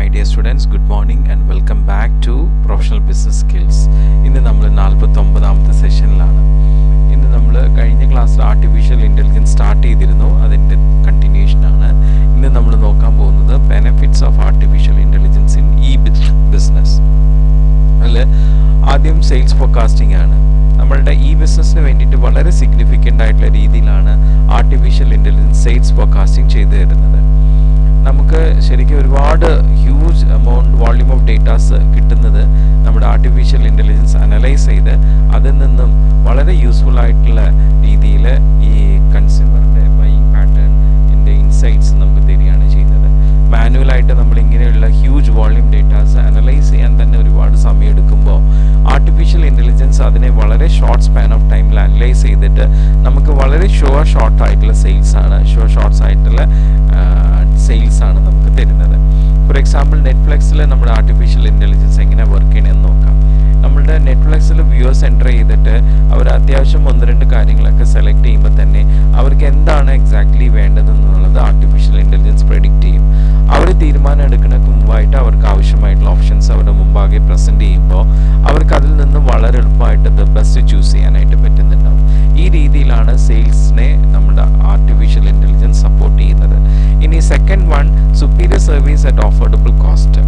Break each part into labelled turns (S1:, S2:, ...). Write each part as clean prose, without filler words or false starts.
S1: my dear students, good morning and welcome back to Professional Business Skills. ഇന്ന് നമ്മൾ 49ാമത്തെ സെഷനിലാണ്. ഇന്ന് നമ്മൾ കഴിഞ്ഞ ക്ലാസ്സിൽ ആർട്ടിഫിഷ്യൽ ഇൻ്റലിജൻസ് സ്റ്റാർട്ട് ചെയ്തിരുന്നു, അതിൻ്റെ കണ്ടിന്യൂഷനാണ്. ഇന്ന് നമ്മൾ നോക്കാൻ പോകുന്നത് benefits of artificial intelligence in business. അതിൽ ആദ്യം സെയിൽസ് ഫോർകാസ്റ്റിംഗ് ആണ്. നമ്മളുടെ ഈ ബിസിനസ്സിന് വേണ്ടിയിട്ട് വളരെ സിഗ്നിഫിക്കൻ്റ് ആയിട്ടുള്ള രീതിയിലാണ് ആർട്ടിഫിഷ്യൽ ഇൻ്റലിജൻസ് സെയിൽസ് ഫോർകാസ്റ്റിംഗ് ചെയ്തു തരുന്നത്. നമുക്ക് ശരിക്കും ഒരുപാട് ഹ്യൂജ് വോള്യൂം ഓഫ് ഡേറ്റാസ് കിട്ടുന്നത് നമ്മുടെ ആർട്ടിഫിഷ്യൽ ഇൻ്റലിജൻസ് അനലൈസ് ചെയ്ത് അതിൽ നിന്നും വളരെ യൂസ്ഫുൾ ആയിട്ടുള്ള രീതിയിൽ ഈ കൺസ്യൂമറിൻ്റെ ബൈയിങ് പാറ്റേണിൻ്റെ ഇൻസൈറ്റ്സ് നമുക്ക് തരികയാണ് ചെയ്യുന്നത്. മാനുവലായിട്ട് നമ്മൾ ഇങ്ങനെയുള്ള ഹ്യൂജ് വോള്യൂം ഡേറ്റാസ് അനലൈസ് ചെയ്യാൻ തന്നെ ഒരുപാട് സമയം എടുക്കുമ്പോൾ ആർട്ടിഫിഷ്യൽ ഇൻ്റലിജൻസ് അതിനെ വളരെ ഷോർട്ട് സ്പാൻ ഓഫ് ടൈമിൽ അനലൈസ് ചെയ്തിട്ട് നമുക്ക് വളരെ ഷോർട്ട് ആയിട്ടുള്ള സെയിൽസ് ആണ് നമുക്ക് തരുന്നത്. ഫോർ എക്സാമ്പിൾ നെറ്റ്ഫ്ലിക്സിൽ നമ്മുടെ ആർട്ടിഫിഷ്യൽ ഇൻ്റലിജൻസ് എങ്ങനെ വർക്ക് ചെയ്യണമെന്ന് നോക്കാം. നമ്മുടെ നെറ്റ്ഫ്ലിക്സിൽ വ്യൂവേഴ്സ് എൻ്റർ ചെയ്തിട്ട് അവർ അത്യാവശ്യം 1-2 കാര്യങ്ങളൊക്കെ സെലക്ട് ചെയ്യുമ്പോൾ തന്നെ അവർക്ക് എന്താണ് എക്സാക്ട്ലി വേണ്ടതെന്നുള്ളത് ആർട്ടിഫിഷ്യൽ ഇൻ്റലിജൻസ് പ്രെഡിക്റ്റ് ചെയ്യും. അവർ തീരുമാനം എടുക്കുന്നതിന് മുമ്പായിട്ട് അവർക്ക് ആവശ്യമായിട്ടുള്ള ഓപ്ഷൻസ് അവരുടെ മുമ്പാകെ പ്രസൻറ്റ് ചെയ്യുമ്പോൾ അവർക്ക് അതിൽ നിന്ന് വളരെ എളുപ്പമായിട്ട് ദ ബെസ്റ്റ് ചൂസ് ചെയ്യാനായിട്ട് പറ്റുന്നുണ്ടാവും. ഈ രീതിയിലാണ് സെയിൽസിനെ നമ്മുടെ ആർട്ടിഫിഷ്യൽ ഇൻ്റലിജൻസ് സപ്പോർട്ട് ചെയ്യുന്നത്. ഇനി second one, superior service at affordable cost.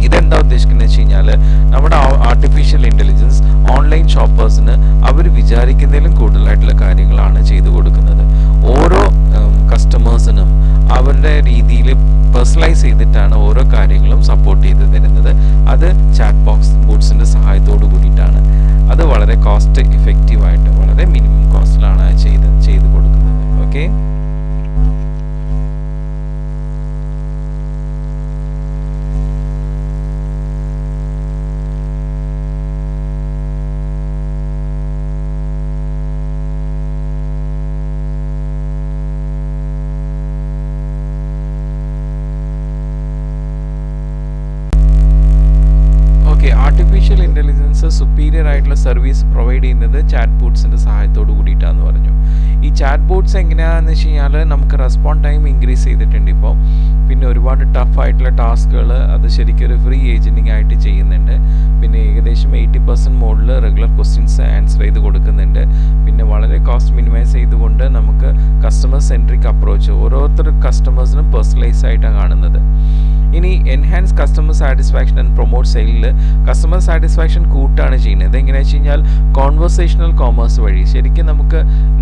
S1: ഇതെന്താ ഉദ്ദേശിക്കുന്നത് വെച്ച് കഴിഞ്ഞാൽ നമ്മുടെ ആർട്ടിഫിഷ്യൽ ഇൻ്റലിജൻസ് ഓൺലൈൻ ഷോപ്പേഴ്സിന് അവർ വിചാരിക്കുന്നതിലും കൂടുതലായിട്ടുള്ള കാര്യങ്ങളാണ് ചെയ്തു കൊടുക്കുന്നത്. ഓരോ കസ്റ്റമേഴ്സിനും അവരുടെ രീതിയിൽ പേഴ്സണലൈസ് ചെയ്തിട്ടാണ് ഓരോ കാര്യങ്ങളും സപ്പോർട്ട് ചെയ്ത് തരുന്നത്. അത് ചാറ്റ് ബോട്ട്സിൻ്റെ സഹായത്തോടു കൂടിയിട്ടാണ്. അത് വളരെ കോസ്റ്റ് ഇഫക്റ്റീവായിട്ട് വളരെ മിനിമം കോസ്റ്റിലാണ് ചെയ്ത് കൊടുക്കുന്നത്. ഓക്കെ, ആർട്ടിഫിഷ്യൽ ഇൻ്റലിജൻസ് സുപ്പീരിയർ ആയിട്ടുള്ള സർവീസ് പ്രൊവൈഡ് ചെയ്യുന്നത് ചാറ്റ് ബോട്ട്സിൻ്റെ സഹായത്തോട് കൂടിയിട്ടാന്ന് പറഞ്ഞു. ഈ ചാറ്റ് ബോട്ട്സ് എങ്ങനെയാണെന്ന് വെച്ച് കഴിഞ്ഞാൽ നമുക്ക് റെസ്പോണ്ട് ടൈം ഇൻക്രീസ് ചെയ്തിട്ടുണ്ട് ഇപ്പോൾ. പിന്നെ ഒരുപാട് ടഫ് ആയിട്ടുള്ള ടാസ്കുകൾ അത് ശരിക്കും ഒരു ഫ്രീ ഏജൻറ്റിങ് ആയിട്ട് ചെയ്യുന്നുണ്ട്. പിന്നെ ഏകദേശം 80% മോഡിൽ റെഗുലർ ക്വസ്റ്റ്യൻസ് ആൻസർ ചെയ്ത് കൊടുക്കുന്നുണ്ട്. പിന്നെ വളരെ കോസ്റ്റ് മിനിമൈസ് ചെയ്തുകൊണ്ട് നമുക്ക് കസ്റ്റമർ സെൻട്രിക് അപ്രോച്ച്, ഓരോരുത്തർ കസ്റ്റമേഴ്സിനും പേഴ്സണലൈസ് ആയിട്ടാണ് കാണുന്നത്. ഇനി enhance customer satisfaction and promote സെയിലിൽ കസ്റ്റമർ സാറ്റിസ്ഫാക്ഷൻ കൂട്ടാണ് ചെയ്യുന്നത്. എങ്ങനെയാണെന്ന് വെച്ച് കഴിഞ്ഞാൽ കോൺവെർസേഷണൽ കോമേഴ്സ് വഴി ശരിക്കും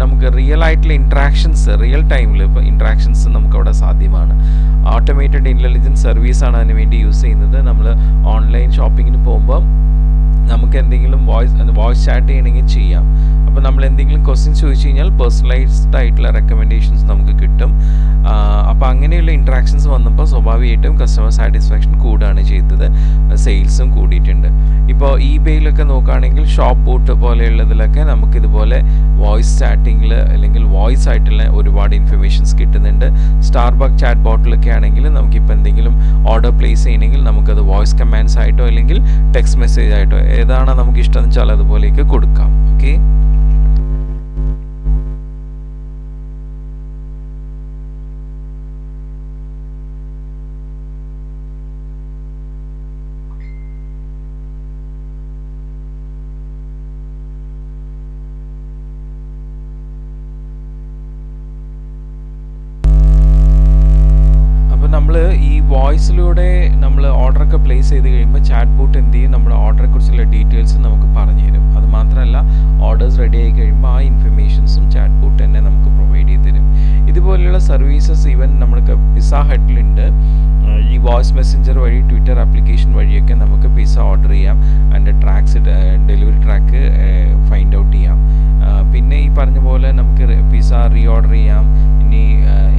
S1: നമുക്ക് റിയൽ ആയിട്ടുള്ള ഇൻട്രാക്ഷൻസ്, റിയൽ ടൈമിൽ ഇപ്പോൾ ഇൻട്രാക്ഷൻസ് നമുക്കവിടെ സാധ്യമാണ്. ഓട്ടോമേറ്റഡ് ഇൻ്റലിജൻസ് സർവീസാണ് അതിന് വേണ്ടി യൂസ് ചെയ്യുന്നത്. നമ്മൾ ഓൺലൈൻ ഷോപ്പിങ്ങിന് പോകുമ്പോൾ നമുക്ക് എന്തെങ്കിലും വോയിസ് ചാറ്റ് ചെയ്യണമെങ്കിൽ ചെയ്യാം. അപ്പോൾ നമ്മൾ എന്തെങ്കിലും ക്വസ്റ്റ്യൻസ് ചോദിച്ചു കഴിഞ്ഞാൽ പേഴ്സണലൈസ്ഡ് ആയിട്ടുള്ള റെക്കമെൻഡേഷൻസ് നമുക്ക് കിട്ടും. അപ്പോൾ അങ്ങനെയുള്ള ഇൻട്രാക്ഷൻസ് വന്നപ്പോൾ സ്വാഭാവികമായിട്ടും കസ്റ്റമർ സാറ്റിസ്ഫാക്ഷൻ കൂടുകയാണ് ചെയ്തത്, സെയിൽസും കൂടിയിട്ടുണ്ട്. ഇപ്പോൾ ഇബേയിലൊക്കെ നോക്കുകയാണെങ്കിൽ ഷോപ്പ് ബോട്ട് പോലെയുള്ളതിലൊക്കെ നമുക്കിതുപോലെ വോയിസ് ചാറ്റിങ്ങിൽ അല്ലെങ്കിൽ വോയിസ് ആയിട്ടുള്ള ഒരുപാട് ഇൻഫർമേഷൻസ് കിട്ടുന്നുണ്ട്. സ്റ്റാർബക്ക് ചാറ്റ് ബോട്ടിലൊക്കെ ആണെങ്കിൽ നമുക്കിപ്പോൾ എന്തെങ്കിലും ഓർഡർ പ്ലേസ് ചെയ്യണമെങ്കിൽ നമുക്കത് വോയിസ് കമാൻഡ്സ് ആയിട്ടോ അല്ലെങ്കിൽ ടെക്സ്റ്റ് മെസ്സേജ് ആയിട്ടോ ഏതാണോ നമുക്ക് ഇഷ്ടം എന്ന് വെച്ചാൽ അതുപോലെയൊക്കെ കൊടുക്കാം. ഓക്കെ, ഈ വോയിസിലൂടെ നമ്മൾ ഓർഡറൊക്കെ പ്ലേസ് ചെയ്ത് കഴിയുമ്പോൾ ചാറ്റ് ബോട്ട് എന്ത് ചെയ്യും, നമ്മുടെ ഓർഡറെ കുറിച്ചുള്ള ഡീറ്റെയിൽസ് നമുക്ക് പറഞ്ഞു തരും. അത് മാത്രമല്ല ഓർഡേഴ്സ് റെഡി ആയി കഴിയുമ്പോൾ ആ ഇൻഫർമേഷൻസും ചാറ്റ് ബോട്ട് തന്നെ നമുക്ക് പ്രൊവൈഡ് ചെയ്ത് തരും. ഇതുപോലെയുള്ള സർവീസസ് ഈവൻ നമ്മൾക്ക് പിസ്സ ഹട്ടിലുണ്ട്. ഈ വോയിസ് മെസ്സഞ്ചർ വഴി ട്വിറ്റർ ആപ്ലിക്കേഷൻ വഴിയൊക്കെ നമുക്ക് പിസ്സ ഓർഡർ ചെയ്യാം. അതിൻ്റെ ഡെലിവറി ട്രാക്ക് ഫൈൻഡ് ഔട്ട് ചെയ്യാം. പിന്നെ ഈ പറഞ്ഞ പോലെ നമുക്ക് പിസ്സ റീ ഓർഡർ ചെയ്യാം. ഇനി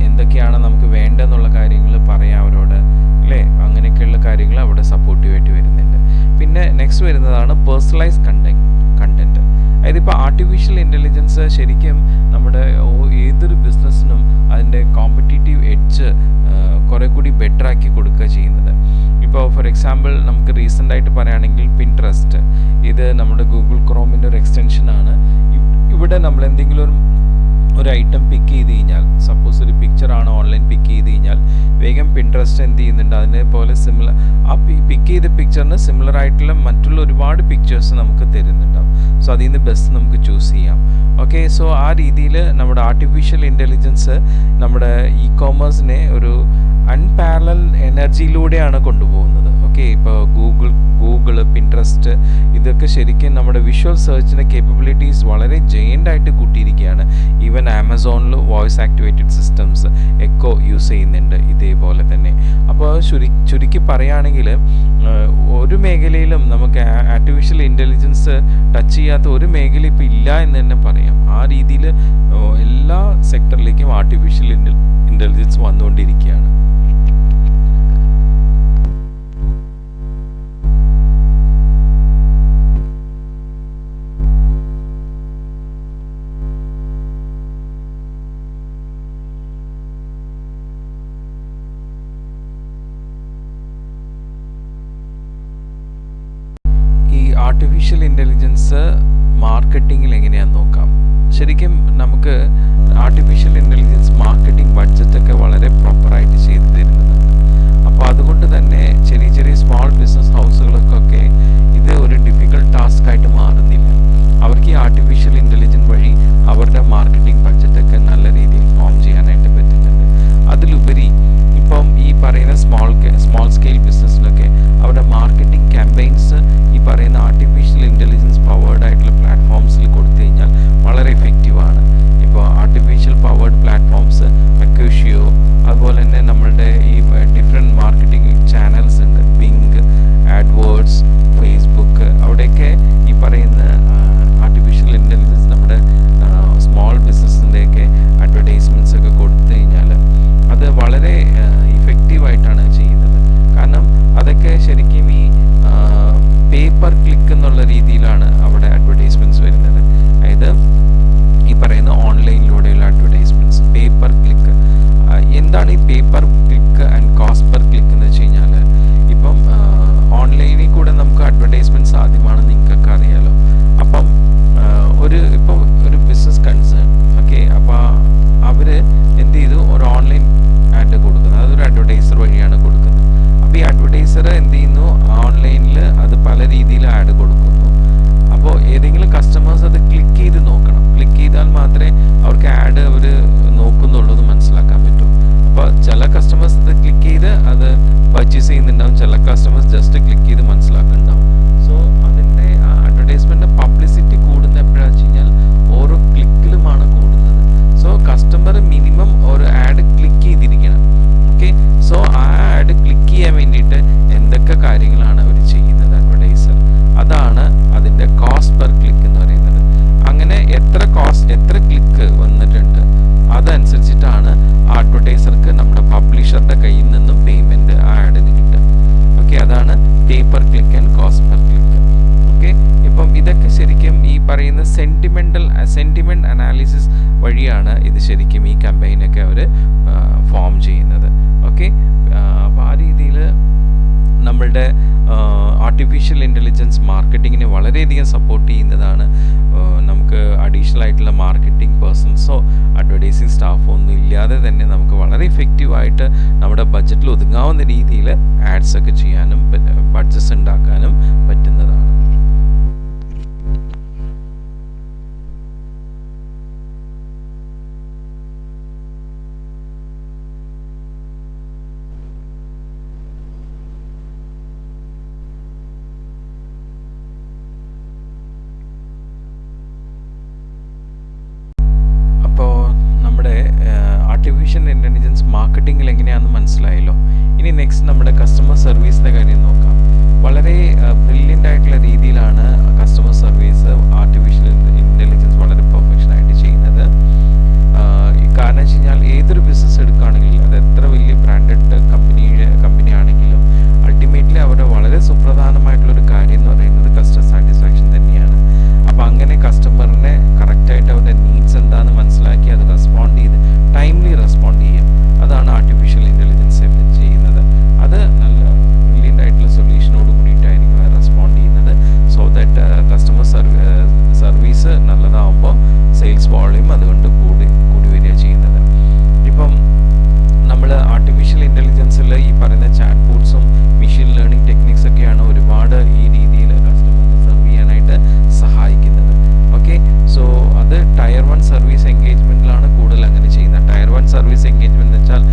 S1: എന്തൊക്കെയാണ് നമുക്ക് വേണ്ടതെന്നുള്ള കാര്യങ്ങൾ പറയാം അവരോട്, അല്ലേ? അങ്ങനെയൊക്കെയുള്ള കാര്യങ്ങൾ അവിടെ സപ്പോർട്ടീവായിട്ട് വരുന്നുണ്ട്. പിന്നെ നെക്സ്റ്റ് വരുന്നതാണ് പേഴ്സണലൈസ് കണ്ടൻറ്റ്. അതായത് ഇപ്പോൾ ആർട്ടിഫിഷ്യൽ ഇൻ്റലിജൻസ് ശരിക്കും നമ്മുടെ ഏതൊരു ബിസിനസ്സിനും അതിൻ്റെ കോമ്പറ്റീറ്റീവ് എഡ്ജ് കുറേ കൂടി ബെറ്റർ ആക്കി കൊടുക്കുക ചെയ്യുന്നത്. ഇപ്പോൾ ഫോർ എക്സാമ്പിൾ നമുക്ക് റീസെൻ്റായിട്ട് പറയുകയാണെങ്കിൽ പിൻട്രസ്റ്റ്, ഇത് നമ്മുടെ ഗൂഗിൾ ക്രോമിൻ്റെ ഒരു എക്സ്റ്റൻഷനാണ്. ഇവിടെ നമ്മൾ എന്തെങ്കിലും ഒരു ഒരു ഐറ്റം പിക്ക് ചെയ്ത് കഴിഞ്ഞാൽ, സപ്പോസ് ഒരു പിക്ചറാണ് ഓൺലൈൻ പിക്ക് ചെയ്ത് കഴിഞ്ഞാൽ വേഗം പിൻട്രസ്റ്റ് എന്ത് ചെയ്യുന്നുണ്ട്, അതിനെപ്പോലെ സിമിലർ ആ പിക്ക് ചെയ്ത പിക്ചറിന് സിമിലർ ആയിട്ടുള്ള മറ്റുള്ള ഒരുപാട് പിക്ചേഴ്സ് നമുക്ക് തരുന്നുണ്ടാവും. സോ അതിൽ നിന്ന് ബെസ്റ്റ് നമുക്ക് ചൂസ് ചെയ്യാം. ഓക്കെ, സോ ആ രീതിയിൽ നമ്മുടെ ആർട്ടിഫിഷ്യൽ ഇൻ്റലിജൻസ് നമ്മുടെ ഇ കോമേഴ്സിനെ ഒരു അൺപാരലൽ എനർജിയിലൂടെയാണ് കൊണ്ടുപോകുന്നത്. ഓക്കെ, ഇപ്പോൾ ഗൂഗിൾ, പിൻട്രസ്റ്റ് ഇതൊക്കെ ശരിക്കും നമ്മുടെ വിഷ്വൽ സെർച്ചിൻ്റെ കേപ്പബിലിറ്റീസ് വളരെ ജയൻ്റായിട്ട് കൂട്ടിയിരിക്കുകയാണ്. ഈവൻ ആമസോണിൽ voice activated systems echo use ചെയ്യുന്നുണ്ട് ഇതേപോലെ തന്നെ. അപ്പോൾ ചുരുക്കി പറയുകയാണെങ്കിൽ ഒരു മേഖലയിലും നമുക്ക് ആർട്ടിഫിഷ്യൽ ഇൻ്റലിജൻസ് ടച്ച് ചെയ്യാത്ത ഒരു മേഖല ഇപ്പോൾ ഇല്ല എന്ന് തന്നെ പറയാം. ആ രീതിയിൽ എല്ലാ സെക്ടറിലേക്കും ആർട്ടിഫിഷ്യൽ ഇൻ്റലിജൻസ് വന്നുകൊണ്ടിരിക്കുകയാണ്. ആർട്ടിഫിഷ്യൽ ഇൻ്റലിജൻസ് മാർക്കറ്റിങ്ങിൽ എങ്ങനെയാണെന്ന് നോക്കാം. ശരിക്കും നമുക്ക് ആർട്ടിഫിഷ്യൽ ഇൻ്റലിജൻസ് മാർക്കറ്റിംഗ് ബഡ്ജറ്റൊക്കെ വളരെ പ്രോപ്പറായിട്ട് ചെയ്തു തരുന്നതാണ്. അപ്പോൾ അതുകൊണ്ട് തന്നെ ചെറിയ സ്മോൾ ബിസിനസ് ഹൗസുകൾക്കൊക്കെ ഇത് ഒരു ഡിഫിക്കൽട്ട് ടാസ്ക് ആയിട്ട് മാറുന്നില്ല. അവർക്ക് ഈ ആർട്ടിഫിഷ്യൽ ഇൻ്റലിജൻസ് വഴി അവരുടെ മാർക്കറ്റിംഗ് ബഡ്ജറ്റൊക്കെ നല്ല രീതിയിൽ ഫോം ചെയ്യാനായിട്ട് പറ്റുന്നുണ്ട്. അതിലുപരി ഇപ്പം ഈ പറയുന്ന സ്മോൾ സ്കെയിൽ ബിസിനസ്സിലൊക്കെ അവരുടെ മാർക്കറ്റിംഗ് ക്യാമ്പയിൻസ് ഈ പറയുന്ന ആർട്ടിഫിഷ്യൽ ഇൻ്റലിജൻസ് പവേർഡ് ആയിട്ടുള്ള പ്ലാറ്റ്ഫോംസിൽ കൊടുത്തു കഴിഞ്ഞാൽ വളരെ എഫക്റ്റീവാണ്. ഇപ്പോൾ ആർട്ടിഫിഷ്യൽ പവേർഡ് പ്ലാറ്റ്ഫോംസ് അക്വേഷ്യോ, അതുപോലെ തന്നെ നമ്മളുടെ ഈ ഡിഫറെൻറ്റ് മാർക്കറ്റിംഗ് ചാനൽസ് ഉണ്ട്, പിങ്ക്, ആഡ്വേർഡ്സ്, ഫേസ്ബുക്ക്, അവിടെയൊക്കെ ഈ പറയുന്ന ആർട്ടിഫിഷ്യൽ ഇൻ്റലിജൻസ് നമ്മുടെ സ്മോൾ ബിസിനസ്സിൻ്റെയൊക്കെ അഡ്വർടൈസ്മെൻറ്റ്സ് ഒക്കെ കൊടുത്തു കഴിഞ്ഞാൽ അത് വളരെ ഇഫക്റ്റീവായിട്ടാണ് ചെയ്യുന്നത്. കാരണം അതൊക്കെ ശരിക്കും ഈ പേപ്പർ ക്ലിക്ക് എന്നുള്ള രീതിയിലാണ് അവിടെ അഡ്വർടൈസ്മെൻറ്റ്സ് വരുന്നത്. അതായത് ഈ പറയുന്ന ഓൺലൈനിലൂടെയുള്ള അഡ്വർടൈസ്മെൻറ്റ്സ്, പേപ്പർ ക്ലിക്ക്. എന്താണ് ഈ paper click and cost per click എന്ന് വെച്ച് കഴിഞ്ഞാൽ, ഇപ്പം ഓൺലൈനിൽ കൂടെ നമുക്ക് അഡ്വർടൈസ്മെൻറ്റ് സാധ്യമാണെന്ന് നിങ്ങൾക്കൊക്കെ അറിയാലോ. അപ്പം ഇപ്പോൾ ഒരു ബിസിനസ് കൺസേൺ, ഓക്കെ, അപ്പോൾ അവർ എന്ത് ചെയ്തു, ഒരു ഓൺലൈൻ ആഡ് കൊടുക്കുന്നത്, അതൊരു അഡ്വർടൈസർ വഴിയാണ് കൊടുക്കുന്നത്. അപ്പോൾ ഈ അഡ്വർടൈസർ എന്ത് ചെയ്യുന്നു, ഓൺലൈനിൽ അത് പല രീതിയിൽ ആഡ് കൊടുക്കുന്നു. അപ്പോൾ ഏതെങ്കിലും കസ്റ്റമേഴ്സ് അത് ക്ലിക്ക് ചെയ്ത് നോക്കണം. ക്ലിക്ക് ചെയ്താൽ മാത്രമേ അവർക്ക് ആഡ് അവർ നോക്കുന്നുള്ളൂ എന്ന് മനസ്സിലാക്കാൻ പറ്റൂ. അപ്പോൾ ചില കസ്റ്റമേഴ്സ് അത് ക്ലിക്ക് ചെയ്ത് അത് പർച്ചേസ് ചെയ്യുന്നുണ്ടാവും, ചില കസ്റ്റമേഴ്സ് ജസ്റ്റ് ക്ലിക്ക് ചെയ്ത് മനസ്സിലാക്കുന്നുണ്ടാവും. സോ അതിൻ്റെ അഡ്വർടൈസ്മെൻറ്റിൻ്റെ പബ്ലിസിറ്റി കൂടുന്ന എപ്പോഴാണെന്ന് വെച്ച് കഴിഞ്ഞാൽ ഓരോ ക്ലിക്കിലുമാണ് കൂടുന്നത്. സോ കസ്റ്റമർ മിനിമം ഒരു ആഡ് ക്ലിക്ക് ചെയ്തിരിക്കണം. ഓക്കെ, സോ ആ ആഡ് ക്ലിക്ക് ചെയ്യാൻ വേണ്ടിയിട്ട് എന്തൊക്കെ കാര്യങ്ങളാണ് അവർ ചെയ്യുന്നത് അഡ്വർടൈസർ, അതാണ് അതിൻ്റെ കോസ്റ്റ് പെർ ക്ലിക്ക് എന്ന് പറയുന്നത്. അങ്ങനെ എത്ര ക്ലിക്ക് വന്നിട്ടുണ്ട് അതനുസരിച്ചിട്ടാണ് അഡ്വർടൈസർക്ക് നമ്മുടെ പബ്ലിഷറുടെ കയ്യിൽ നിന്നും പേയ്മെൻറ്റ് ആ ആഡിന് കിട്ടുക. ഓക്കെ, അതാണ് paper click and cost per click. Okay, ഇപ്പം ഇതൊക്കെ ശരിക്കും ഈ പറയുന്ന സെൻറ്റിമെൻറ്റ് അനാലിസിസ് വഴിയാണ് ഇത് ശരിക്കും ഈ ക്യാമ്പയിനൊക്കെ അവർ ഫോം ചെയ്യുന്നത്. ഓക്കെ, അപ്പോൾ ആ രീതിയിൽ നമ്മളുടെ ആർട്ടിഫിഷ്യൽ ഇൻ്റലിജൻസ് മാർക്കറ്റിങ്ങിനെ വളരെയധികം സപ്പോർട്ട് ചെയ്യുന്നതാണ്. നമുക്ക് അഡീഷണൽ ആയിട്ടുള്ള മാർക്കറ്റിംഗ് പേഴ്സൺസോ അഡ്വർടൈസിങ് സ്റ്റാഫോ ഒന്നും ഇല്ലാതെ തന്നെ നമുക്ക് വളരെ ഇഫക്റ്റീവായിട്ട് നമ്മുടെ ബഡ്ജറ്റിൽ ഒതുങ്ങാവുന്ന രീതിയിൽ ആഡ്സ് ഒക്കെ ചെയ്യാനും ബഡ്ജറ്റ്സ് ഉണ്ടാക്കാനും പറ്റുന്നതാണ്. ആർട്ടിഫിഷ്യൽ ഇൻ്റലിജൻസ് മാർക്കറ്റിങ്ങിൽ എങ്ങനെയാണെന്ന് മനസ്സിലായല്ലോ. ഇനി നെക്സ്റ്റ് നമ്മുടെ കസ്റ്റമർ സർവീസിൻ്റെ കാര്യം നോക്കാം. വളരെ ബ്രില്യൻ്റ് ആയിട്ടുള്ള രീതിയിലാണ് കസ്റ്റമർ സർവീസ് ആർട്ടിഫിഷ്യൽ ഇൻ്റലിജൻസ് വളരെ പെർഫെക്ഷനായിട്ട് ചെയ്യുന്നത്. കാരണം വെച്ച് കഴിഞ്ഞാൽ ഏതൊരു ബിസിനസ് എടുക്കുകയാണെങ്കിലും അത് എത്ര വലിയ ബ്രാൻഡഡ് കമ്പനി ആണെങ്കിലും അൾട്ടിമേറ്റ്ലി അവരുടെ വളരെ സുപ്രധാനമായിട്ടുള്ളൊരു കാര്യം എന്ന് പറയുന്നത് കസ്റ്റമർ സാറ്റിസ്ഫാക്ഷൻ തന്നെയാണ്. അപ്പോൾ അങ്ങനെ കസ്റ്റമറിനെ കറക്റ്റായിട്ട് അവരുടെ നീഡ്സ് എന്താണെന്ന് മനസ്സിലാക്കി അത് ടൈംലി റെസ്പോണ്ട് ചെയ്യും. അതാണ് ആർട്ടിഫിഷ്യൽ ഇൻ്റലിജൻസ് ചെയ്യുന്നത്. അത് നല്ല ബ്രില്യൻ്റ് ആയിട്ടുള്ള സൊല്യൂഷനോട് കൂടിയിട്ടായിരിക്കും റെസ്പോണ്ട് ചെയ്യുന്നത്. സോ ദാറ്റ് കസ്റ്റമർ സർവീസ് നല്ലതാവുമ്പോൾ സെയിൽസ് വോളിയം അതുകൊണ്ട് സർവീസിൽ ഈ പറയുന്ന ചാറ്റ് ബോട്ട്സും മെഷീൻ ലേണിംഗ് ടെക്നിക്സ് ഒക്കെയാണ് ഒരുപാട് ഈ രീതിയിൽ കസ്റ്റമറിനെ സെർവ് ചെയ്യാനായിട്ട് സഹായിക്കുന്നത്. ഓക്കെ, സോ അത് ടയർ 1 സർവീസ് എൻഗേജ്മെൻറ്റിലാണ് കൂടുതൽ അങ്ങനെ ചെയ്യുന്നത്. ടയർ 1 സർവീസ് എൻഗേജ്മെൻറ്റ് എന്ന് വെച്ചാൽ